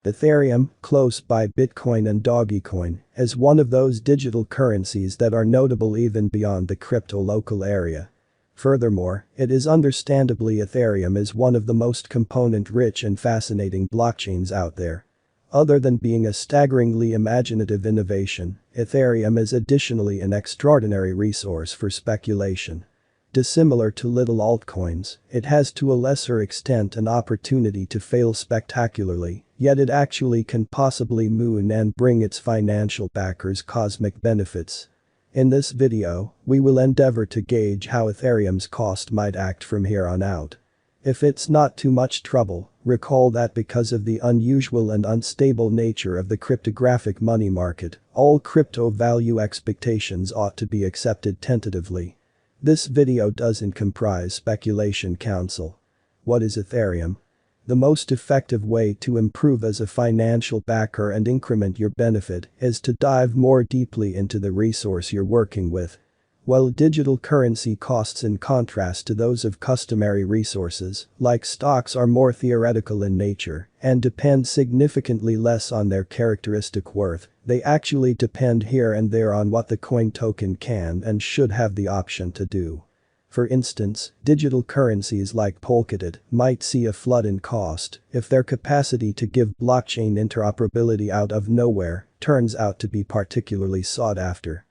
Ethereum, close by Bitcoin and Dogecoin, is one of those digital currencies that are notable even beyond the crypto local area. Furthermore, it is understandably Ethereum is one of the most component-rich and fascinating blockchains out there. Other than being a staggeringly imaginative innovation, Ethereum is additionally an extraordinary resource for speculation. Dissimilar to little altcoins, it has to a lesser extent an opportunity to fail spectacularly, yet it actually can possibly moon and bring its financial backers cosmic benefits. In this video, we will endeavor to gauge how Ethereum's cost might act from here on out. If it's not too much trouble, recall that because of the unusual and unstable nature of the cryptographic money market, all crypto value expectations ought to be accepted tentatively. This video doesn't comprise speculation counsel. What is Ethereum? The most effective way to improve as a financial backer and increment your benefit is to dive more deeply into the resource you're working with. While digital currency costs in contrast to those of customary resources, like stocks, are more theoretical in nature and depend significantly less on their characteristic worth, they actually depend here and there on what the coin token can and should have the option to do. For instance, digital currencies like Polkadot might see a flood in cost if their capacity to give blockchain interoperability out of nowhere turns out to be particularly sought after.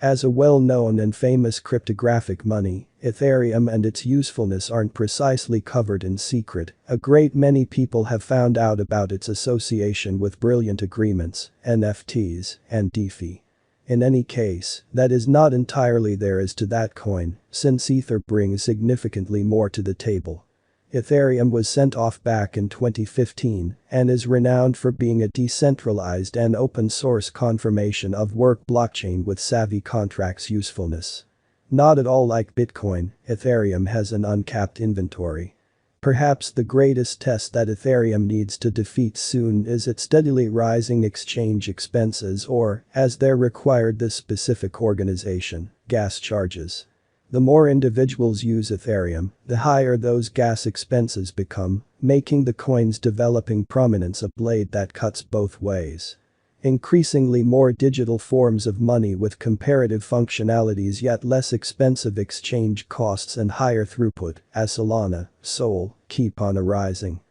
As a well-known and famous cryptographic money, Ethereum and its usefulness aren't precisely covered in secret. A great many people have found out about its association with brilliant agreements, NFTs, and DeFi. In any case, that is not entirely there as to that coin, since Ether brings significantly more to the table. Ethereum was sent off back in 2015 and is renowned for being a decentralized and open-source confirmation of work blockchain with savvy contracts usefulness. Not at all like Bitcoin, Ethereum has an uncapped inventory. Perhaps the greatest test that Ethereum needs to defeat soon is its steadily rising exchange expenses, or, as they're required this specific organization, gas charges. The more individuals use Ethereum, the higher those gas expenses become, making the coin's developing prominence a blade that cuts both ways. Increasingly more digital forms of money with comparative functionalities yet less expensive exchange costs and higher throughput, as Solana, Sol, keep on arising.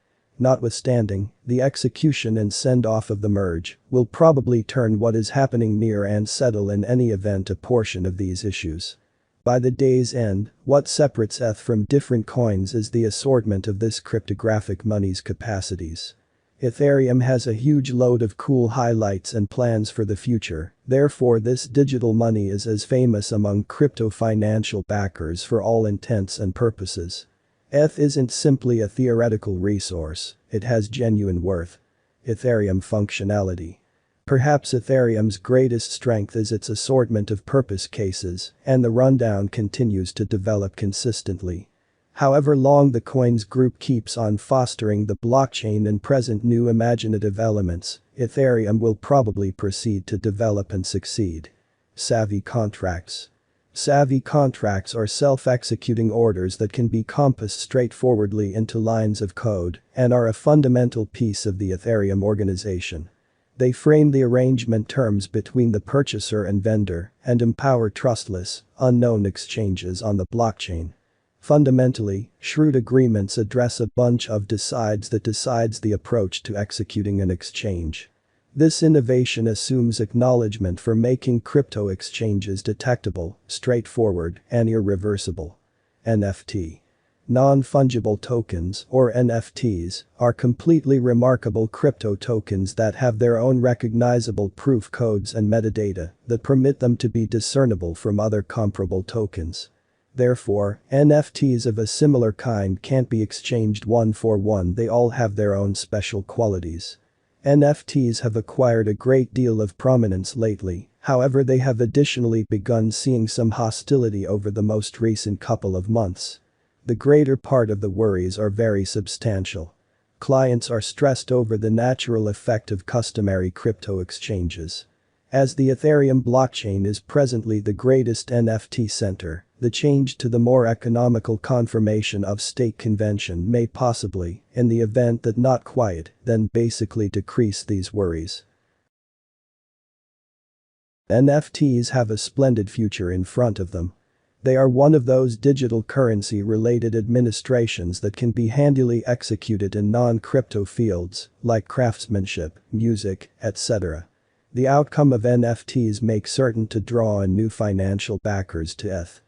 Notwithstanding, the execution and send-off of the merge will probably turn what is happening near and settle in any event a portion of these issues. By the day's end, what separates ETH from different coins is the assortment of this cryptographic money's capacities. Ethereum has a huge load of cool highlights and plans for the future, therefore this digital money is as famous among crypto financial backers for all intents and purposes. ETH isn't simply a theoretical resource, it has genuine worth. Ethereum functionality. Perhaps Ethereum's greatest strength is its assortment of purpose cases, and the rundown continues to develop consistently. However long the coins group keeps on fostering the blockchain and present new imaginative elements, Ethereum will probably proceed to develop and succeed. Savvy contracts. Savvy contracts are self-executing orders that can be compassed straightforwardly into lines of code and are a fundamental piece of the Ethereum organization. They frame the arrangement terms between the purchaser and vendor and empower trustless, unknown exchanges on the blockchain. Fundamentally, shrewd agreements address a bunch of decides the approach to executing an exchange. This innovation assumes acknowledgement for making crypto exchanges detectable, straightforward, and irreversible. NFT. Non-fungible tokens, or NFTs, are completely remarkable crypto tokens that have their own recognizable proof codes and metadata that permit them to be discernible from other comparable tokens. Therefore, NFTs of a similar kind can't be exchanged one for one, they all have their own special qualities. NFTs have acquired a great deal of prominence lately, however they have additionally begun seeing some hostility over the most recent couple of months. The greater part of the worries are very substantial. Clients are stressed over the natural effect of customary crypto exchanges. As the Ethereum blockchain is presently the greatest NFT center, the change to the more economical confirmation of stake convention may possibly, in the event that not quite, then basically decrease these worries. NFTs have a splendid future in front of them. They are one of those digital currency-related administrations that can be handily executed in non-crypto fields, like craftsmanship, music, etc. The outcome of NFTs make certain to draw in new financial backers to ETH.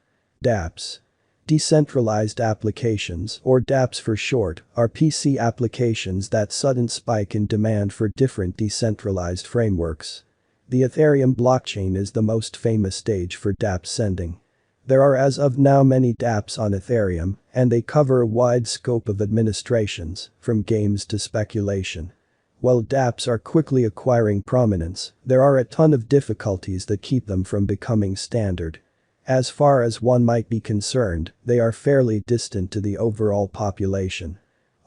dApps. Decentralized applications, or dApps for short, are PC applications that sudden spike in demand for different decentralized frameworks. The Ethereum blockchain is the most famous stage for dApp sending. There are as of now many dApps on Ethereum, and they cover a wide scope of administrations, from games to speculation. While dApps are quickly acquiring prominence, there are a ton of difficulties that keep them from becoming standard. As far as one might be concerned, they are fairly distant to the overall population.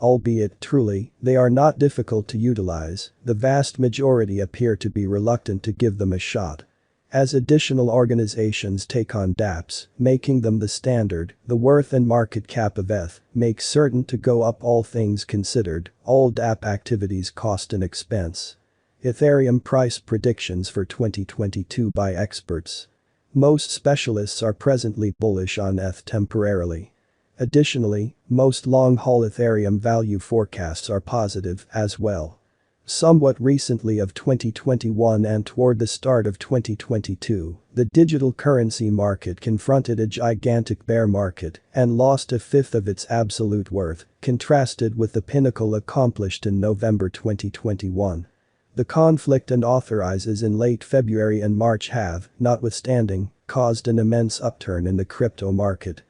Albeit truly, they are not difficult to utilize, the vast majority appear to be reluctant to give them a shot. As additional organizations take on dApps, making them the standard, the worth and market cap of ETH makes certain to go up. All things considered, all dApp activities cost an expense. Ethereum price predictions for 2022 by experts. Most specialists are presently bullish on ETH temporarily. Additionally, most long-haul Ethereum value forecasts are positive as well. Somewhat recently of 2021 and toward the start of 2022, the digital currency market confronted a gigantic bear market and lost a fifth of its absolute worth, contrasted with the pinnacle accomplished in November 2021. The conflict and authorizes in late February and March have, notwithstanding, caused an immense upturn in the crypto market.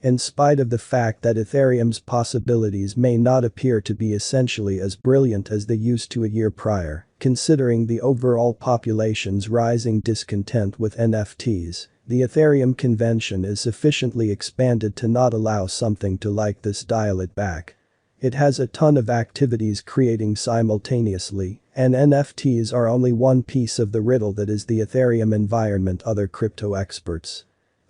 In spite of the fact that Ethereum's possibilities may not appear to be essentially as brilliant as they used to a year prior, considering the overall population's rising discontent with NFTs, the Ethereum convention is sufficiently expanded to not allow something to like this dial it back. It has a ton of activities creating simultaneously, and NFTs are only one piece of the riddle that is the Ethereum environment. Other crypto experts.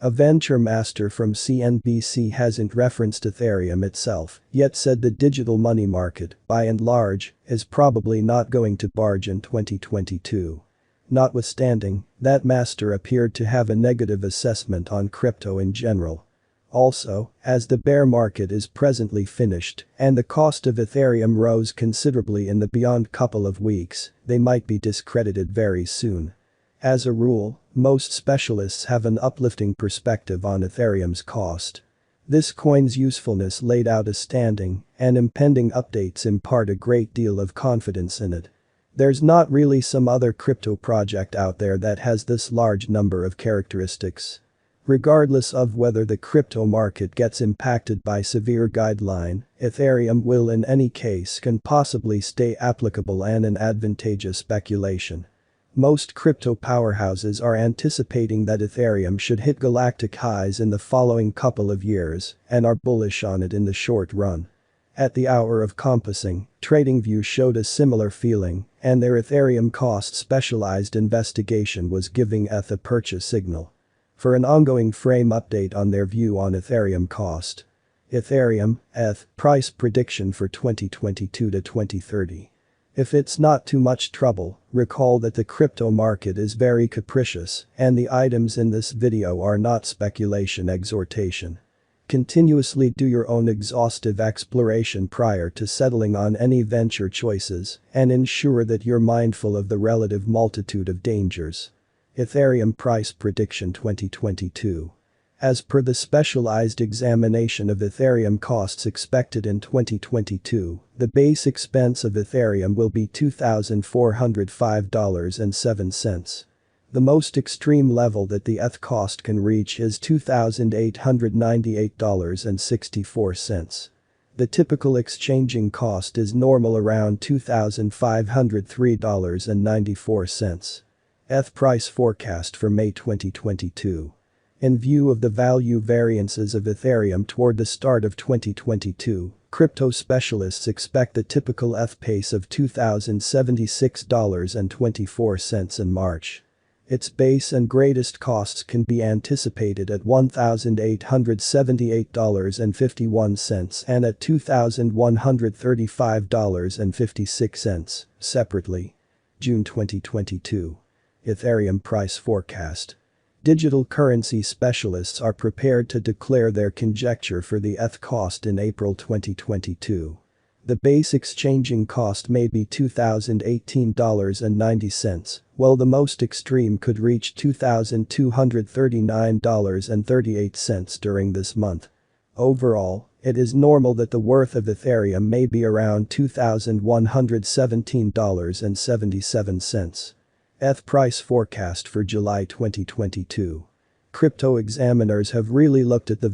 A venture master from CNBC hasn't referenced Ethereum itself, yet said the digital money market, by and large, is probably not going to barge in 2022. Notwithstanding, that master appeared to have a negative assessment on crypto in general. Also, as the bear market is presently finished and the cost of Ethereum rose considerably in the beyond couple of weeks, they might be discredited very soon. As a rule, most specialists have an uplifting perspective on Ethereum's cost. This coin's usefulness laid out as standing, and impending updates impart a great deal of confidence in it. There's not really some other crypto project out there that has this large number of characteristics. Regardless of whether the crypto market gets impacted by severe guideline, Ethereum will in any case can possibly stay applicable and an advantageous speculation. Most crypto powerhouses are anticipating that Ethereum should hit galactic highs in the following couple of years and are bullish on it in the short run. At the hour of compassing, TradingView showed a similar feeling, and their Ethereum cost specialized investigation was giving ETH a purchase signal. For an ongoing frame update on their view on Ethereum cost. Ethereum, ETH, price prediction for 2022 to 2030. If it's not too much trouble, recall that the crypto market is very capricious and the items in this video are not speculation exhortation. Continuously do your own exhaustive exploration prior to settling on any venture choices and ensure that you're mindful of the relative multitude of dangers. Ethereum price prediction 2022. As per the specialized examination of Ethereum costs expected in 2022, the base expense of Ethereum will be $2,405.07. The most extreme level that the ETH cost can reach is $2,898.64. The typical exchanging cost is normal around $2,503.94. ETH price forecast for May 2022. In view of the value variances of Ethereum toward the start of 2022, crypto specialists expect the typical ETH pace of $2,076.24 in March. Its base and greatest costs can be anticipated at $1,878.51 and at $2,135.56, separately. June 2022. Ethereum price forecast. Digital currency specialists are prepared to declare their conjecture for the ETH cost in April 2022. The base exchanging cost may be $2,018.90, while the most extreme could reach $2,239.38 during this month. Overall, it is normal that the worth of Ethereum may be around $2,117.77. ETH price forecast for July 2022. Crypto examiners have really looked at the